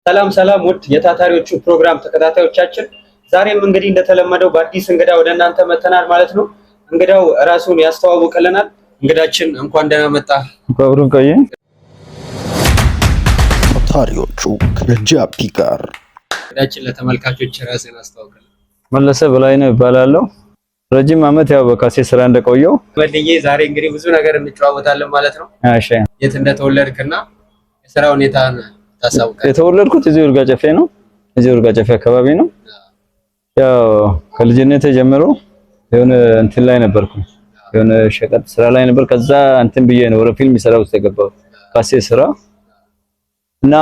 ሰላም ሰላም ውድ የታታሪዎቹ ፕሮግራም ተከታታዮቻችን ዛሬም እንግዲህ እንደተለመደው በአዲስ እንግዳ ወደ እናንተ መተናል ማለት ነው። እንግዳው ራሱን ያስተዋውቅልናል። እንግዳችን እንኳን ደህና መጣ። አብረን ቆየ። ታታሪዎቹ ከጃፒ ጋር እንግዳችን ለተመልካቾች ራስን አስተዋውቅልን። መለሰ በላይነህ እባላለሁ። ረጅም ዓመት ያው በካሴት ስራ እንደቆየው ወልዬ ዛሬ እንግዲህ ብዙ ነገር እንጨዋወታለን ማለት ነው። እሺ፣ የት እንደተወለድክና የሥራ ሁኔታን ታሳውቃለህ? የተወለድኩት እዚህ ውርጋ ጨፌ ነው። እዚህ ውርጋ ጨፌ አካባቢ ነው። ያው ከልጅነቴ ጀምሮ የሆነ እንትን ላይ ነበርኩ። የሆነ ሸቀጥ ስራ ላይ ነበር። ከዛ እንትን ብዬ ነው ወደ ፊልም ስራ ውስጥ የገባሁት ካሴት ስራ እና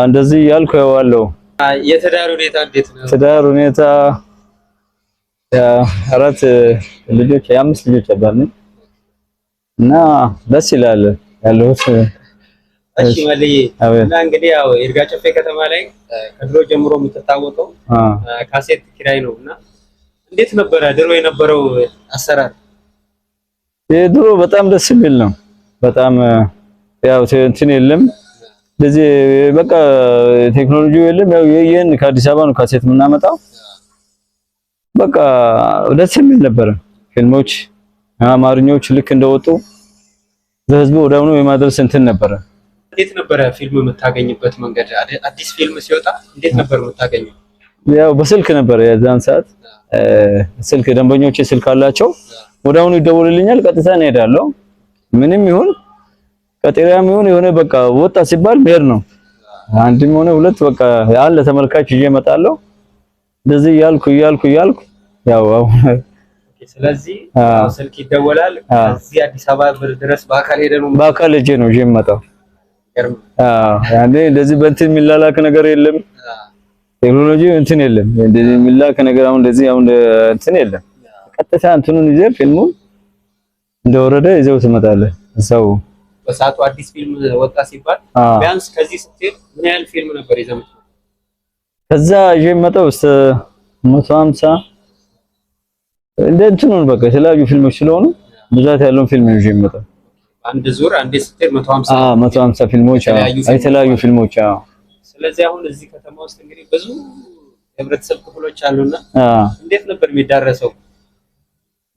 እንደዚህ ያልኩ ያዋለው። የትዳር ሁኔታ እንዴት ነው? ትዳር ሁኔታ አራት ልጆች የአምስት ልጆች አባት ነኝ እና ደስ ይላል ያለሁት። እሺ መልዬ፣ እና እንግዲህ ያው ይርጋ ጨፌ ከተማ ላይ ከድሮ ጀምሮ የምትታወቀው ካሴት ኪራይ ነው እና እንዴት ነበረ ድሮ የነበረው አሰራር? የድሮ በጣም ደስ የሚል ነው። በጣም ያው እንትን የለም እንደዚህ በቃ ቴክኖሎጂው የለም። ያው የየን ከአዲስ አበባ ነው ካሴት የምናመጣው። በቃ ደስ የሚል ነበረ። ፊልሞች አማርኞች ልክ እንደወጡ ለህዝቡ ወዲያውኑ የማድረስ እንትን ነበረ። እንዴት ነበረ ፊልም የምታገኝበት መንገድ? አዲስ ፊልም ሲወጣ እንዴት ነበር የምታገኘው? ያው በስልክ ነበር የዛን ሰዓት። ስልክ ደንበኞቼ ስልክ አላቸው። ወዲያውኑ ይደውልልኛል፣ ቀጥታ እንሄዳለሁ። ምንም ይሁን ቀጤራም ይሁን የሆነ በቃ ወጣ ሲባል መሄድ ነው። አንድም ሆነ ሁለት በቃ ያለ ተመልካች ይዤ እመጣለሁ። እንደዚህ እያልኩ ያው ስለዚህ ስልክ ይደወላል። እዚህ አዲስ አበባ ድረስ በአካል ሄደ ነው? በአካል ሄጄ ነው ይዤ የምመጣው። ያኔ እንደዚህ በእንትን የሚላላክ ነገር የለም። ቴክኖሎጂ እንትን የለም። እንደዚህ የሚላክ ነገር አሁን እንደዚህ እንትን የለም። ቀጥታ እንትኑን ይዘህ ፊልሙን እንደወረደ ይዘው ትመጣለህ። እዛው በሰዓቱ አዲስ ፊልም ወጣ ሲባል ቢያንስ ከዚህ ስትሄድ ምን ያህል ፊልም ነበር ይዘህ የምትመጣው? ከዛ ይዤ የምመጣው እስከ 150 እንደ እንትኑ በቃ የተለያዩ ፊልሞች ስለሆኑ ብዛት ያለውን ፊልም ይዤ የምመጣው። አንድ ዙር አንዴ ስትሄድ 150 150 ፊልሞች የተለያዩ ፊልሞች። ስለዚህ አሁን እዚህ ከተማ ውስጥ እንግዲህ ብዙ የህብረተሰብ ክፍሎች አሉና እንዴት ነበር የሚዳረሰው?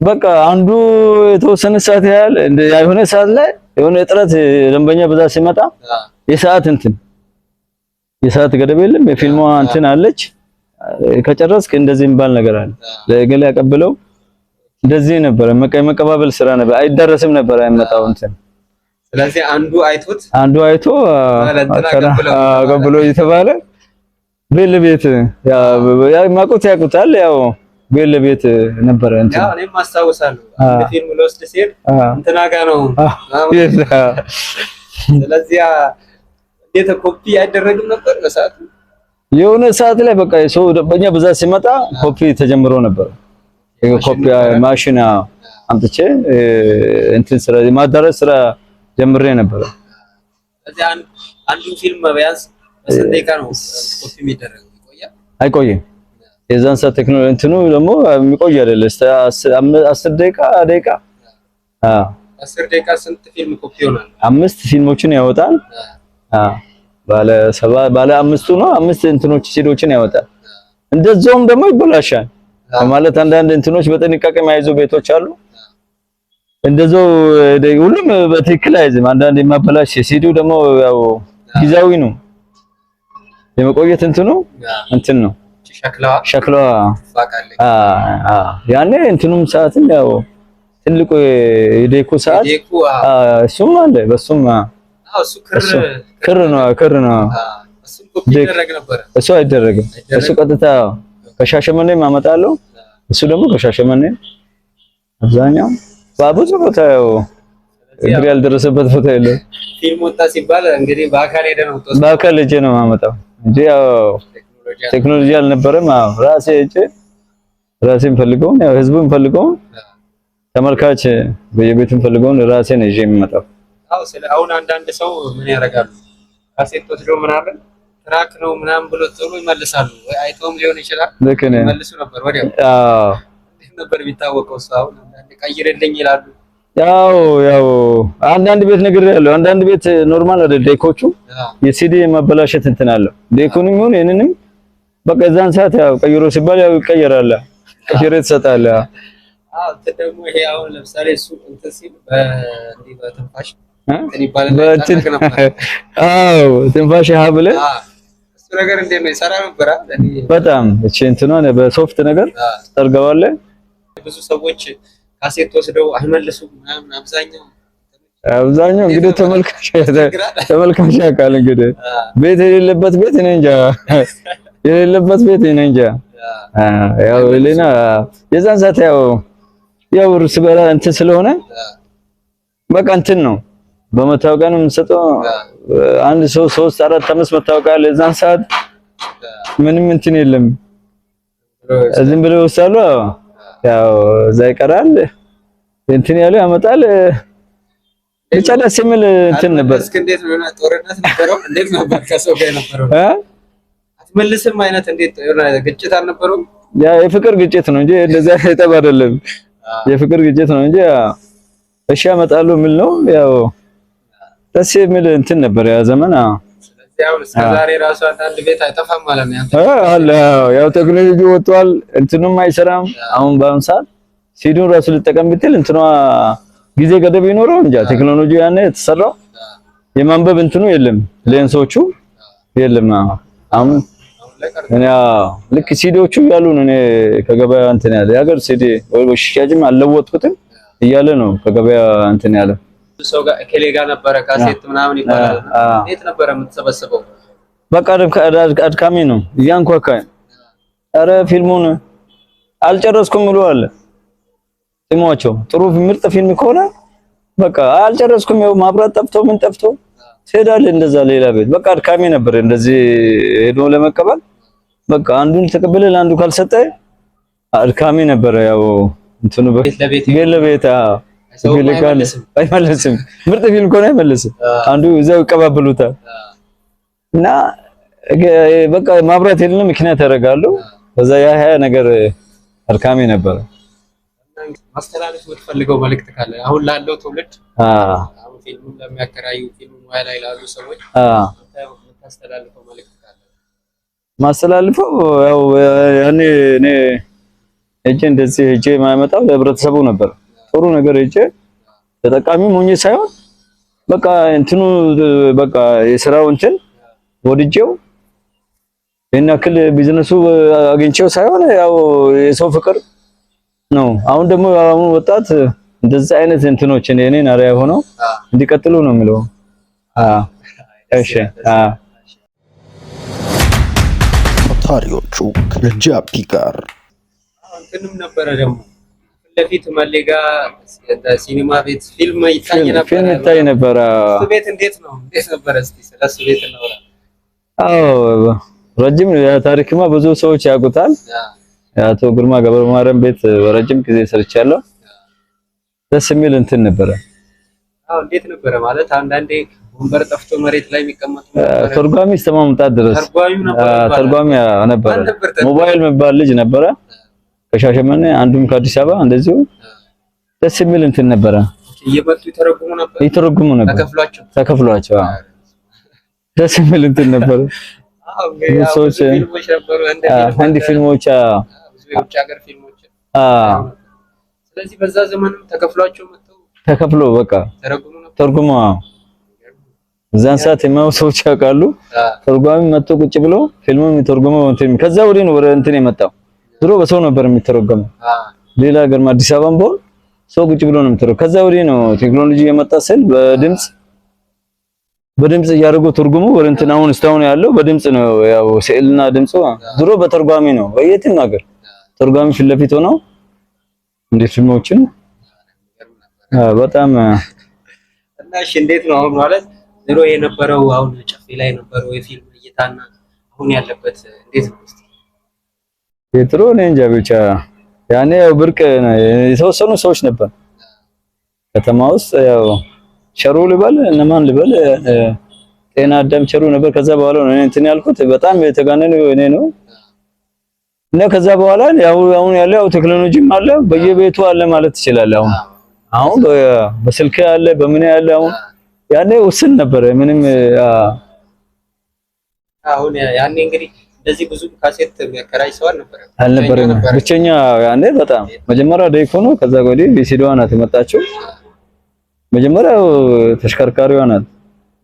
በቃ አንዱ የተወሰነ ሰዓት ያህል የሆነ ሰዓት ላይ የሆነ እጥረት ደንበኛ ብዛት ሲመጣ የሰዓት ገደብ የለም። የፊልሟ እንትን አለች። ከጨረስክ እንደዚህ የሚባል ነገር አለ። ለገለ ያቀብለው እንደዚህ ነበር። መቀባበል ስራ ነበር። አይደረስም ነበር አይመጣው እንትን። ስለዚህ አንዱ አይቶ አቀብሎ እየተባለ ቤት ያ ማቆት ያቁታል። ያው ቤት ነበር እንትን። ያው እኔም አስታውሳለሁ አንድ ፊልም ለወስድ ሲሄድ እንትና ጋር ነው። ስለዚህ እንዴት ኮፒ አይደረግም ነበር በሰዓቱ? የሆነ ሰዓት ላይ በቃ ሰው ደንበኛ ብዛት ሲመጣ ኮፒ ተጀምሮ ነበር። ኮፒ ማሽን አምጥቼ እንትን ስራ ማዳረስ ስራ ጀምሬ ነበር። ስለዚህ አንዱ ፊልም ቢያንስ በስንት ደቂቃ ነው ኮፒ የሚደረገው? አይቆይም። የዛን ሰዓት ቴክኖሎጂ እንትኑ ደግሞ የሚቆይ አይደለ። 10 ደቂቃ 10 ደቂቃ ስንት ፊልም ኮፒ ይሆናል? 5 ፊልሞችን ያወጣል። ባለ አምስቱ ነው 5 እንትኖች ሲዶችን ያወጣል። እንደዛውም ደግሞ ይበላሻል ማለት አንዳንድ እንትኖች በጥንቃቄ የማይዙ ቤቶች አሉ። እንደዛው ሁሉም በትክክል አይዝም። አንዳንድ የማበላሽ ሲዱ ደግሞ ያው ጊዜያዊ ነው የመቆየት እንትን ነው ሸክላዋ ያኔ እንትኑም ሰዓትም ያው ትልቁ የዴኮ ሰዓት እሱም አለ። በሱም እሱ ክር ነው እሱ ኮፒ ይደረግ ነበር። እሱ አይደረግም። እሱ ቀጥታ ከሻሸመኔ ማመጣለው። እሱ ደግሞ ከሻሸመኔ አብዛኛው ባቡዝ ቦታ ያው እግር ያልደረሰበት ቦታ የለም። ፊልም ወጣ ሲባል እንግዲህ በአካል ሄደ ነው ተወሰነ። በአካል ሄጄ ነው ማመጣው እንጂ ያው ቴክኖሎጂ አልነበረም። ራሴን ፈልገው ያው ህዝቡን ፈልገው ተመልካች በየቤቱን ፈልገው ራሴ ነው ይዤ የምመጣው። አሁን አንዳንድ ሰው ምን ያደርጋሉ? ካሴት ወስዶ ምናምን ትራክ ነው ምናምን ብሎ ጥሩ ይመልሳሉ። ወይ አይቶም ሊሆን ይችላል ይመልሱ ነበር ወዲያው። እንዴት ነበር የሚታወቀው? ሰው አሁን አንዳንድ ቀይርልኝ ይላሉ። ያው አንዳንድ ቤት ነገር ያለው አንዳንድ ቤት ኖርማል አይደል ዴኮቹ የሲዲ መበላሸት እንትን አለው። ዴኩንም ይሁን የነንም በቃ እዛን ሰዓት ያው ቀይሮ ሲባል ያው ይቀየራል። ቀይሮ ይሰጣል። ደግሞ ይሄ አሁን ለምሳሌ እሱ እንትን ሲል በእንዲህ በትንፋሽ እንትን ይባላል። ትንፋሽ ሀብለ እሱ ነገር እንዴት ነው ይሰራ ነበር? በጣም እቺ እንትኗ በሶፍት ነገር ጠርገዋለህ። ብዙ ሰዎች ካሴት ወስደው አይመልሱም ምናምን አብዛኛው እንግዲህ ተመልካች ያውቃል። እንግዲህ ቤት የሌለበት ቤት እኔ እንጃ የሌለበት ቤት እኔ እንጃ። ያው ሌላ የዛን ሰዓት ያው እርስ በራ እንትን ስለሆነ በቃ እንትን ነው በመታወቂያ ነው የምንሰጠው። አንድ ሰው 3 4 5 መታወቂያ አለ። የዛን ሰዓት ምንም እንትን የለም። ዝም ብለው ይወስዳሉ። ያው እዛ ይቀራል እንትን ያለው ያመጣል። ብቻ ደስ የሚል እንትን ነበር። እስኪ እንዴት ነው ጦርነት ነበረው? እንዴት ነበር ከሰው ጋር ነበረው? አትመልስም አይነት እንዴት ግጭት አልነበረውም? ያ የፍቅር ግጭት ነው እንጂ እንደዛ አይተብ አይደለም። የፍቅር ግጭት ነው እንጂ እሺ ያመጣሉ የሚል ነው። ያው ደስ የሚል እንትን ነበር ያ ዘመን። ስለዚህ አሁን እስከ ዛሬ ራሱ አንድ ቤት አይጠፋም ማለት ነው። አለ ያው ቴክኖሎጂ ወጥቷል። እንትኑም አይሰራም። አሁን በአሁን ሰዓት ሲዲውን ራሱ ልጠቀም ብትል እንትኗ ጊዜ ገደብ ይኖረው እንጂ ቴክኖሎጂ ያኔ የተሰራው የማንበብ እንትኑ የለም፣ ሌንሶቹ የለም። አሁን እኔ ልክ ሲዲዎቹ ያሉ ነው። እኔ ከገበያ እንትን ያለ የሀገር ሲዲ ወይ ሽያጭም አልለወጥኩትም እያለ ነው ከገበያ እንትን ያለ ሰው ጋር ከሌ ጋር ነበረ ካሴት ምናምን ይባላል። እንዴት ነበረ የምትሰበስበው? በቃ አድካሚ ነው እያንኳካ። ኧረ ፊልሙን አልጨረስኩም ብለዋል ጥሞቸው። ጥሩ ምርጥ ፊልም ከሆነ በቃ አልጨረስኩም፣ ያው ማብራት ጠፍቶ ምን ጠፍቶ ትሄዳለህ እንደዛ ሌላ ቤት። በቃ አድካሚ ነበር እንደዚህ ሄዶ ለመቀበል። በቃ አንዱን ተቀበለ ለአንዱ ካልሰጠ አድካሚ ነበር። ያው እንትኑ ቤት ለቤት አይመለስም። ምርጥ ፊልም ከሆነ አይመለስም። አንዱ እዛው ይቀባበሉታል እና በቃ ማብራት የለም ምክንያት ያደርጋሉ። በዛ ያ ነገር አድካሚ ነበር። ማስተላለፍ የምትፈልገው መልእክት ካለ አሁን ላለው ትውልድ አሁን ፊልሙን ለሚያከራዩ ፊልሙ ሙያ ላይ ላሉ ሰዎች የምታስተላልፈው መልእክት ካለ? ማስተላልፈው ያው ያኔ እኔ እንደዚህ ሄጄ የማመጣው ለህብረተሰቡ ነበር። ጥሩ ነገር ሄጄ ተጠቃሚ ሆኜ ሳይሆን በቃ እንትኑ በቃ የሥራው እንትን ወድጄው የናክል ቢዝነሱ አግኝቼው ሳይሆን ያው የሰው ፍቅር ነው። አሁን ደግሞ አሁን ወጣት እንደዚህ አይነት እንትኖችን የኔን አሪያ ሆነው እንዲቀጥሉ ነው የሚለው። እሺ ታሪዎቹ ከጃፒ ጋር እንትንም ነበረ ደግሞ ለፊት መሌጋ ሲኒማ ቤት ፊልም ይታይ ነበር። እሱ ቤት እንዴት ነበር? እስቲ ስለሱ ቤት እናውራ። ረጅም ታሪክማ ብዙ ሰዎች ያውቁታል። አቶ ግርማ ገብረ ማርያም ቤት ረጅም ጊዜ ሰርቻለሁ። ደስ የሚል እንትን ነበረ። እንዴት ነበረ ማለት አንዳንዴ ወንበር ጠፍቶ መሬት ላይ የሚቀመጡ ተርጓሚ እስከማምጣት ድረስ ተርጓሚ ነበረ። ሞባይል የሚባል ልጅ ነበረ ከሻሸመኔ፣ አንዱም ከአዲስ አበባ እንደዚሁ ደስ የሚል እንትን ነበረ። እየመጡ ይተረጉሙ ነበር ተከፍሏቸው ደስ የሚል እንትን ነበረ። ሰዎች አንድ ፊልሞች የውጭ ሀገር ፊልሞች ስለዚህ በዛ ዘመንም ተከፍሏቸው መጥተው ተከፍሎ በቃ ተርጉሞ እዛን ሰዓት የማያው ሰዎች ያውቃሉ። ተርጓሚ መጥቶ ቁጭ ብሎ ፊልሙን የሚተርጉመው እንትን ከዛ ወዲህ ነው ወደ እንትን የመጣው። ድሮ በሰው ነበር የሚተረጎመው። ሌላ ሀገር አዲስ አበባም ቢሆን ሰው ቁጭ ብሎ ነው የሚተረጎመው። ከዛ ወዲህ ነው ቴክኖሎጂ የመጣ ስል በድምጽ እያደረጉ ትርጉሙ ወደ እንትን አሁን እስካሁን ያለው በድምጽ ነው። ያው ስዕልና ድምጹ ድሮ በተርጓሚ ነው። በየትም ሀገር ተርጓሚ ፊት ለፊት ሆነው እንደ ፊልሞችን በጣም እና እሺ፣ እንዴት ነው አሁን ማለት ድሮ የነበረው አሁን ጨፌ ላይ የነበረው የፊልም እይታና አሁን ያለበት እንዴት ነው? የድሮ ነው እንጃ ብቻ ያኔ ያው ብርቅ የተወሰኑ ሰዎች ነበር ከተማ ውስጥ ያው ቸሩ ልበል እነማን ልበል ጤና አዳም ቸሩ ነበር። ከዛ በኋላ ነው እንትን ያልኩት በጣም የተጋነነው እኔ ነው እና ከዛ በኋላ ያው አሁን ያለው ቴክኖሎጂም አለ በየቤቱ አለ ማለት ይችላል። አሁን በስልክ ያለ በምን ያለ አሁን ያኔ ውስን ነበር ምንም አሁን ያኔ እንግዲህ እንደዚህ ብዙ ካሴት የሚያከራይ ሰው አልነበረም። ብቸኛ ያኔ በጣም መጀመሪያ ዴኮ ነው። ከዛ ወዲህ ቪሲዲዋ ናት የመጣችው። መጀመሪያው ተሽከርካሪዋ ናት።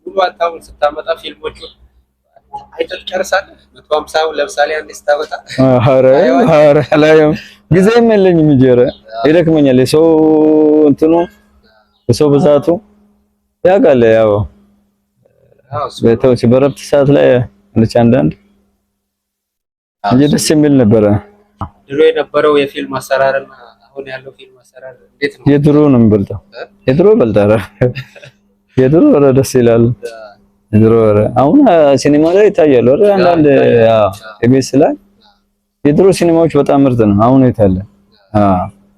ሙሉ አታውን ስታመጣ ፊልሞቹ አይተህ ጨርሳለህ። 150 ለምሳሌ አንድ ስታመጣ ኧረ ላይም ጊዜም የለኝም እንጂ ኧረ ይደክመኛል። የሰው እንትኑ የሰው ብዛቱ ያውቃል። ያው በተውሲ በረፍት ሰዓት ላይ ልጅ አንዳንድ እንጂ ደስ የሚል ነበረ። ድሮ የነበረው የፊልም አሰራርና አሁን ያለው ፊልም አሰራር እንዴት ነው? የድሮ ነው የሚበልጠው። የድሮ ይበልጣል። የድሮ ኧረ ደስ ይላል። የድሮ ኧረ አሁን ሲኒማ ላይ ይታያል። ኧረ አንዳንድ ኤቢኤስ ላይ የድሮ ሲኒማዎች በጣም ምርጥ ነው። አሁን የታለ?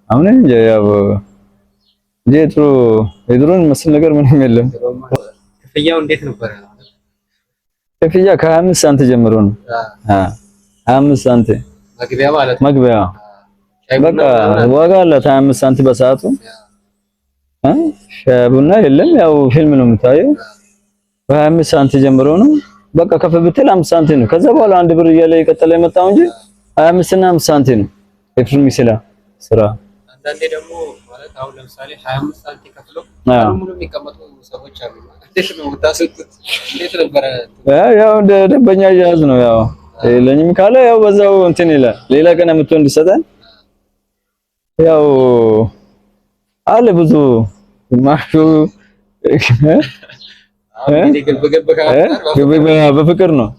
አሁን እንጂ ያው የድሮን መስል ነገር ምንም የለም። ክፍያው እንዴት ነበር? ክፍያ ከ25 ሳንቲም ጀምሮ ነው። 25 ሳንቲም መግቢያ ማለት ነው። መግቢያ በቃ ዋጋ አላት 25 ሳንቲም በሰዓቱ። ሻይ ቡና የለም። ያው ፊልም ነው የምታየው። በ25 ሳንቲም ጀምሮ ነው። በቃ ከፍ ብትል 5 ሳንቲም ነው። ከዛ በኋላ 1 ብር እያለ የቀጠለ የመጣው እንጂ 25 እና 5 ሳንቲም ነው የፊልም ስራ። አንዳንዴ ደግሞ ማለት አሁን ለምሳሌ 25 ሳንቲም ከፍለው ሙሉ የሚቀመጡ ሰዎች አሉ። እንዴት ነው ታስጡት? እንዴት ነበር? ያው እንደ ደንበኛ ያዝ ነው። ያው ለኝም ካለ ያው በዛው እንትን ይላል። ሌላ ቀን አምጥቶ እንዲሰጠን ያው አለ ብዙ ማሹ በፍቅር ነው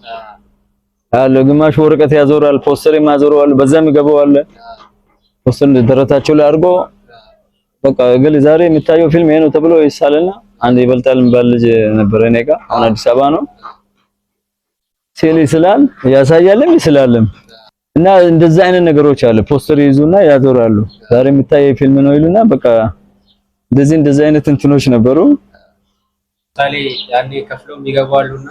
አለ። ግማሹ ወረቀት ያዞራል፣ ፖስተር ያዞራል፣ በዛም ይገባዋል። ፖስተር ደረታቸው ላይ አድርጎ በቃ ግን ዛሬ የሚታየው ፊልም ይሄ ነው ተብሎ ይሳልና አንድ ይበልጣል የሚባል ልጅ ነበር እኔ ጋር። አሁን አዲስ አበባ ነው ሲል ይስላል ያሳያልም ይስላልም እና እንደዛ አይነት ነገሮች አለ። ፖስተር ይዙና ያዞራሉ። ዛሬ የሚታየው ፊልም ነው ይሉና በቃ እንደዚህ አይነት እንትኖች ነበሩ። ታሊ ያኔ ከፍለው የሚገቡ አሉና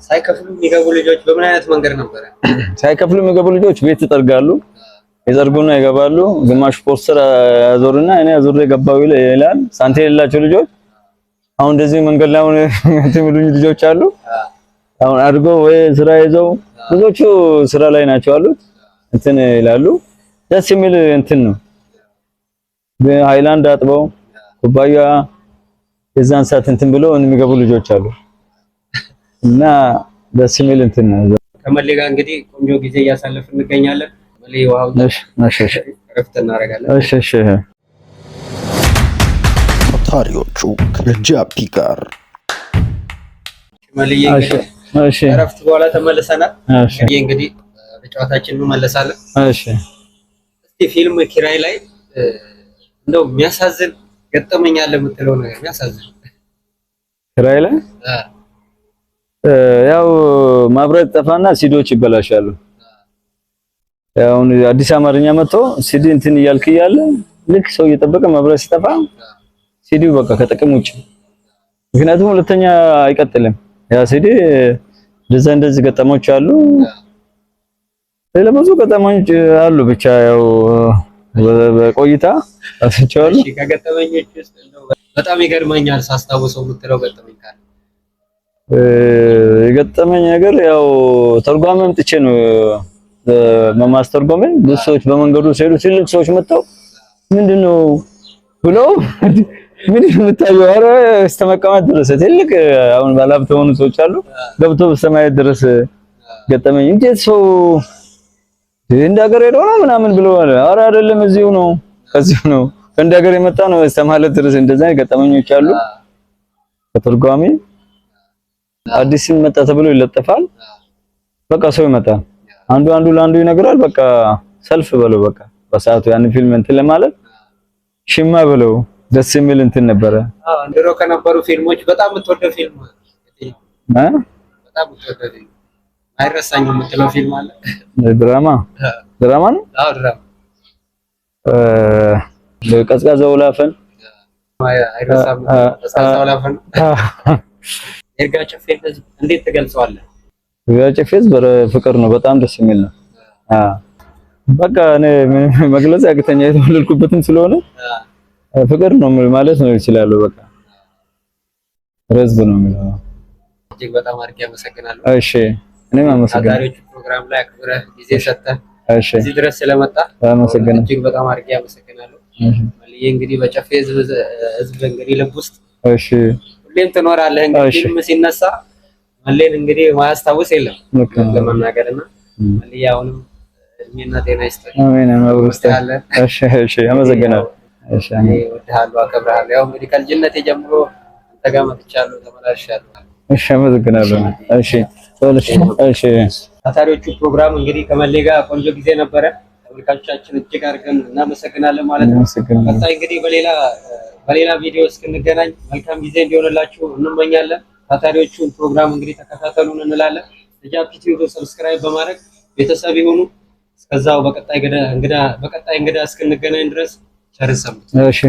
ሳይከፍሉ የሚገቡ ልጆች በምን አይነት መንገድ ነበር? ሳይከፍሉ የሚገቡ ልጆች ቤት ይጠርጋሉ። ይዘርጉና ይገባሉ። ግማሽ ፖስተር ያዞርና እኔ አዞሬ ገባው ይላል። ሳንቲም የሌላቸው ልጆች አሁን እንደዚህ መንገድ ላይ የሚሉኝ ልጆች አሉ። አሁን አድርጎ ወይ ስራ ይዘው ብዙዎቹ ስራ ላይ ናቸው አሉት እንትን ይላሉ። ደስ የሚል እንትን ነው። በሃይላንድ አጥበው ኩባያ የዛን ሰዓት እንትን ብለው የሚገቡ ልጆች አሉ እና ደስ የሚል እንትን ነው። ከመሌ ጋር እንግዲህ ቆንጆ ጊዜ እያሳለፍን እንገኛለን። መሌ ዋው እሺ ረፍት እናደርጋለን። እሺ ታሪዎቹ ከጃፒ ጋር መሌ እሺ ረፍት በኋላ ተመልሰናል። እንግዲህ በጨዋታችን እንመለሳለን። እሺ እስቲ ፊልም ኪራይ ላይ እንደው የሚያሳዝን ገጠመኝ አለ የምትለው ነገር? የሚያሳዝን ኪራይ ላይ ያው ማብራት ጠፋና ሲዲዎች ይበላሻሉ። ያው አዲስ አማርኛ መጥቶ ሲዲ እንትን እያልክ እያለ ልክ ሰው እየጠበቀ ማብራት ሲጠፋ ሲዲው በቃ ከጥቅም ውጭ። ምክንያቱም ሁለተኛ አይቀጥልም ያ ሲዲ። እንደዚህ ገጠሞች አሉ። ሌላ ብዙ ገጠሞች አሉ። ብቻ ያው በቆይታ አስቻለሁ። እሺ ከገጠመኞች ውስጥ በጣም ይገርመኛል ሳስታውሰው የምትለው ገጠመኝ ካለ? የገጠመኝ ነገር ያው ተርጓሚ አምጥቼ ነው በማስተርጎም ብዙ ሰዎች በመንገዱ ሲሄዱ ትልቅ ሰዎች መጣው ምንድነው ብለው ምንድነው የምታየው? ኧረ እስተመቀማት ድረስ ትልቅ አሁን ባለሀብት የሆኑ ሰዎች አሉ ገብቶ በሰማያት ድረስ ገጠመኝ። እንዴት ሰው እንደ ሀገር ሄዶ ነው ምናምን ብለው አለ። ኧረ አይደለም እዚሁ ነው ከዚሁ ነው እንደ ሀገር የመጣ ነው እስተማለት ድረስ እንደዛ ገጠመኞች አሉ። ከተርጓሚ አዲስ መጣ ተብሎ ይለጠፋል። በቃ ሰው ይመጣል። አንዱ ለአንዱ ይነግራል። በቃ ሰልፍ በለው በቃ በሰዓቱ ያን ፊልም እንትን ለማለት ሽማ በለው ደስ የሚል እንትን ነበረ። ድሮ ከነበሩ ፊልሞች በጣም የምትወደው ፊልም በጣም የምትወደው ፊልም አይረሳኝም የምትለው ፊልም አለ? ድራማ ነው? ድራማ። ቀዝቃዛው ወላፈን አይረሳም። ቀዝቃዛው ወላፈን ኤርጋ ጨፌ እንዴት ትገልጸዋለህ? ኤርጋ ጨፌ በፍቅር ነው። በጣም ደስ የሚል ነው። በቃ እኔ መግለጽ ያቅተኛ የተወለድኩበትም ስለሆነ ፍቅር ነው ማለት ነው ይችላል። በቃ ህዝብ ነው የሚለው። እጅግ በጣም አድርጌ አመሰግናለሁ። እሺ እኔም አመሰግናለሁ። ታታሪዎቹ ፕሮግራም ላይ አክብረህ ጊዜ ሰጥተህ እሺ እዚህ ድረስ ስለመጣ አመሰግናለሁ። እጅግ በጣም አድርጌ አመሰግናለሁ። መልዬ እንግዲህ በጨፌ ህዝብ እንግዲህ ልብ ውስጥ እሺ ሁሌም ትኖራለህ። እንግዲህ ፊልም ሲነሳ መሌን እንግዲህ ማያስታውስ የለም ለመናገርና መልዬ አሁንም እድሜና ጤና ይስጥህ። አሜን አሜን። እሺ እሺ አመሰግናለሁ። እሺ እወድሃለሁ፣ አከብርሃለሁ። ያው እንግዲህ ከልጅነቴ ጀምሮ አንተ ጋር መጥቻለሁ፣ ተመላልሻለሁ። እሺ አመሰግናለሁ። እሺ እሺ ታታሪዎቹ ፕሮግራም እንግዲህ ከመሌ ጋር ቆንጆ ጊዜ ነበረ። ተመልካቾቻችን እጅግ አድርገን እናመሰግናለን ማለት ነው። ቀጣይ እንግዲህ በሌላ ቪዲዮ እስክንገናኝ መልካም ጊዜ እንዲሆንላችሁ እንመኛለን። ታታሪዎቹን ፕሮግራም እንግዲህ ተከታተሉን እንላለን። ለጃፒ ቲዩብ ሰብስክራይብ በማድረግ ቤተሰብ ይሁኑ። እስከዛው በቀጣይ እንግዳ እስክንገናኝ ድረስ ቸር ሰንብቱ። እሺ